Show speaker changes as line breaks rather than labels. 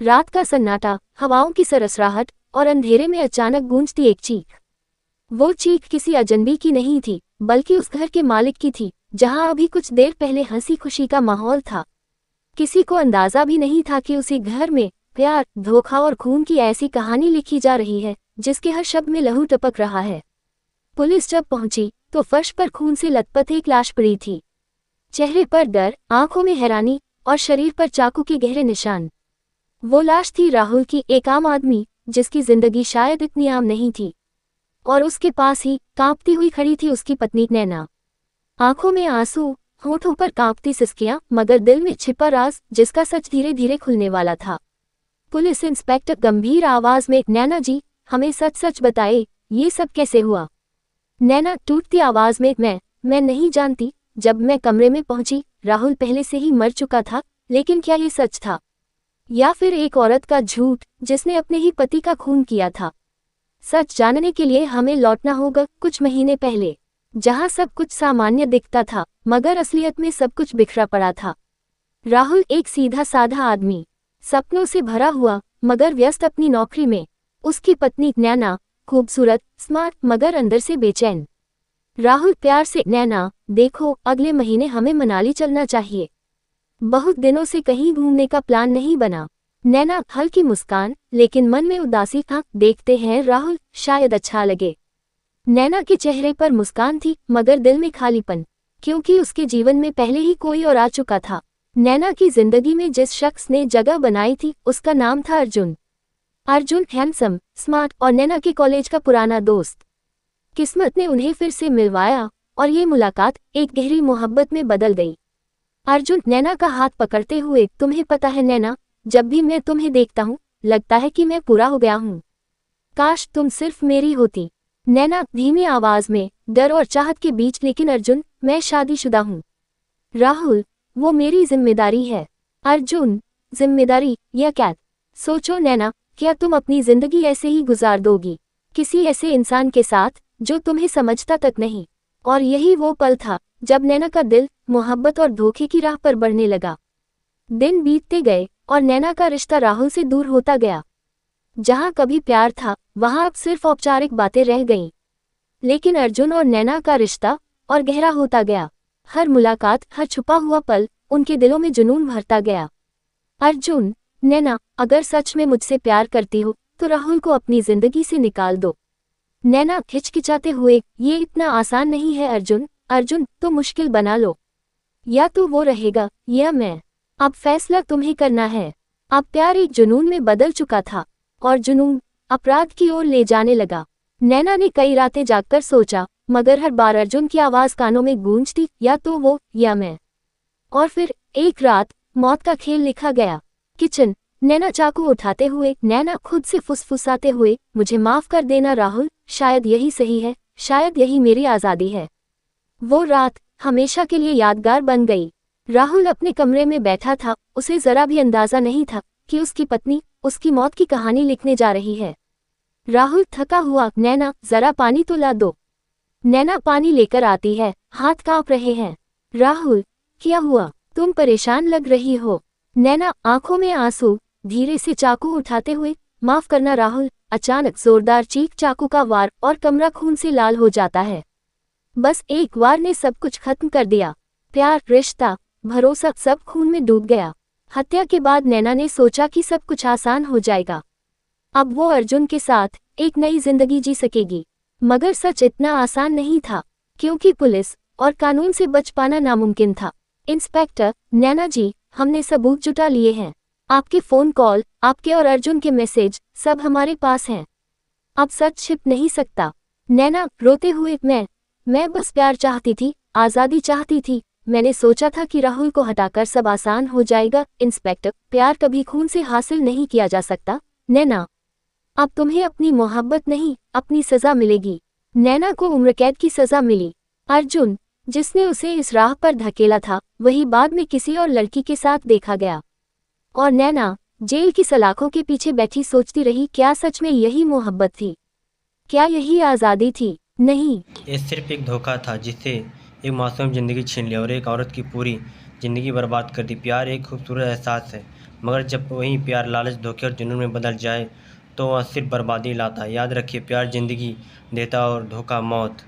रात का सन्नाटा, हवाओं की सरसराहट और अंधेरे में अचानक गूंजती एक चीख। वो चीख किसी अजनबी की नहीं थी, बल्कि उस घर के मालिक की थी, जहां अभी कुछ देर पहले हंसी खुशी का माहौल था। किसी को अंदाजा भी नहीं था कि उसी घर में प्यार, धोखा और खून की ऐसी कहानी लिखी जा रही है, जिसके हर शब्द में लहू टपक रहा है। पुलिस जब पहुंची तो फर्श पर खून से लथपथ एक लाश पड़ी थी। चेहरे पर डर, आंखों में हैरानी और शरीर पर चाकू के गहरे निशान। वो लाश थी राहुल की, एक आम आदमी जिसकी जिंदगी शायद इतनी आम नहीं थी। और उसके पास ही कांपती हुई खड़ी थी उसकी पत्नी नैना। आंखों में आंसू, होठों पर कांपती सिसकियां, मगर दिल में छिपा राज जिसका सच धीरे धीरे खुलने वाला था। पुलिस इंस्पेक्टर गंभीर आवाज में, नैना जी, हमें सच सच बताए, ये सब कैसे हुआ? नैना टूटती आवाज में, मैं नहीं जानती। जब मैं कमरे में पहुंची, राहुल पहले से ही मर चुका था। लेकिन क्या ये सच था, या फिर एक औरत का झूठ जिसने अपने ही पति का खून किया था? सच जानने के लिए हमें लौटना होगा कुछ महीने पहले, जहां सब कुछ सामान्य दिखता था, मगर असलियत में सब कुछ बिखरा पड़ा था। राहुल एक सीधा साधा आदमी, सपनों से भरा हुआ मगर व्यस्त अपनी नौकरी में। उसकी पत्नी नैना, खूबसूरत, स्मार्ट, मगर अंदर से बेचैन। राहुल प्यार से, नैना देखो, अगले महीने हमें मनाली चलना चाहिए। बहुत दिनों से कहीं घूमने का प्लान नहीं बना। नैना हल्की मुस्कान, लेकिन मन में उदासी था। देखते हैं राहुल, शायद अच्छा लगे। नैना के चेहरे पर मुस्कान थी, मगर दिल में खालीपन, क्योंकि उसके जीवन में पहले ही कोई और आ चुका था। नैना की जिंदगी में जिस शख्स ने जगह बनाई थी, उसका नाम था अर्जुन। अर्जुन हैंडसम, स्मार्ट और नैना के कॉलेज का पुराना दोस्त। किस्मत ने उन्हें फिर से मिलवाया और ये मुलाकात एक गहरी मोहब्बत में बदल गई। अर्जुन नैना का हाथ पकड़ते हुए, तुम्हें पता है नैना, जब भी मैं तुम्हें देखता हूँ, लगता है कि मैं पूरा हो गया हूँ। काश तुम सिर्फ मेरी होती। नैना धीमी आवाज में, डर और चाहत के बीच, लेकिन अर्जुन, मैं शादीशुदा हूँ। राहुल, वो मेरी जिम्मेदारी है। अर्जुन, जिम्मेदारी या कैद? सोचो नैना, क्या तुम अपनी जिंदगी ऐसे ही गुजार दोगी, किसी ऐसे इंसान के साथ जो तुम्हें समझता तक नहीं? और यही वो पल था जब नैना का दिल मोहब्बत और धोखे की राह पर बढ़ने लगा। दिन बीतते गए और नैना का रिश्ता राहुल से दूर होता गया। जहां कभी प्यार था, वहां अब सिर्फ औपचारिक बातें रह गईं। लेकिन अर्जुन और नैना का रिश्ता और गहरा होता गया। हर मुलाकात, हर छुपा हुआ पल उनके दिलों में जुनून भरता गया। अर्जुन, नैना, अगर सच में मुझसे प्यार करती हो तो राहुल को अपनी जिंदगी से निकाल दो। नैना हिचकिचाते हुए, ये इतना आसान नहीं है अर्जुन। अर्जुन, तो मुश्किल बना लो, या तो वो रहेगा या मैं। अब फैसला तुम्हें करना है। अब प्यार एक जुनून में बदल चुका था, और जुनून अपराध की ओर ले जाने लगा। नैना ने कई रातें जागकर सोचा, मगर हर बार अर्जुन की आवाज कानों में गूंजती, या तो वो या मैं। और फिर एक रात मौत का खेल लिखा गया। किचन, नैना चाकू उठाते हुए, नैना खुद से फुसफुसाते हुए, मुझे माफ कर देना राहुल, शायद यही सही है, शायद यही मेरी आज़ादी है। वो रात हमेशा के लिए यादगार बन गई। राहुल अपने कमरे में बैठा था, उसे जरा भी अंदाजा नहीं था कि उसकी पत्नी उसकी मौत की कहानी लिखने जा रही है। राहुल थका हुआ, नैना जरा पानी तो ला दो। नैना पानी लेकर आती है, हाथ कांप रहे हैं। राहुल, क्या हुआ, तुम परेशान लग रही हो। नैना आंखों में आंसू, धीरे से चाकू उठाते हुए, माफ करना राहुल। अचानक जोरदार चीख, चाकू का वार, और कमरा खून से लाल हो जाता है। बस एक वार ने सब कुछ खत्म कर दिया। प्यार, रिश्ता, भरोसा, सब खून में डूब गया। हत्या के बाद नैना ने सोचा कि सब कुछ आसान हो जाएगा। अब वो अर्जुन के साथ एक नई जिंदगी जी सकेगी। मगर सच इतना आसान नहीं था, क्योंकि पुलिस और कानून से बच पाना नामुमकिन था। इंस्पेक्टर, नैना जी, हमने सबूत जुटा लिए हैं। आपके फोन कॉल, आपके और अर्जुन के मैसेज, सब हमारे पास हैं। अब सच छिप नहीं सकता। नैना रोते हुए, मैं बस प्यार चाहती थी, आज़ादी चाहती थी। मैंने सोचा था कि राहुल को हटाकर सब आसान हो जाएगा। इंस्पेक्टर, प्यार कभी खून से हासिल नहीं किया जा सकता। नैना, अब तुम्हें अपनी मोहब्बत नहीं, अपनी सजा मिलेगी। नैना को उम्रकैद की सजा मिली। अर्जुन, जिसने उसे इस राह पर धकेला था, वही बाद में किसी और लड़की के साथ देखा गया। और नैना जेल की सलाखों के पीछे बैठी सोचती रही, क्या सच में यही मोहब्बत थी? क्या यही आज़ादी थी? नहीं,
ये सिर्फ एक धोखा था जिससे एक मासूम ज़िंदगी छीन लिया और एक औरत की पूरी ज़िंदगी बर्बाद कर दी। प्यार एक खूबसूरत एहसास है, मगर जब वही प्यार लालच, धोखे और जुनून में बदल जाए तो वह सिर्फ बर्बादी लाता है। याद रखिए, प्यार ज़िंदगी देता और धोखा मौत।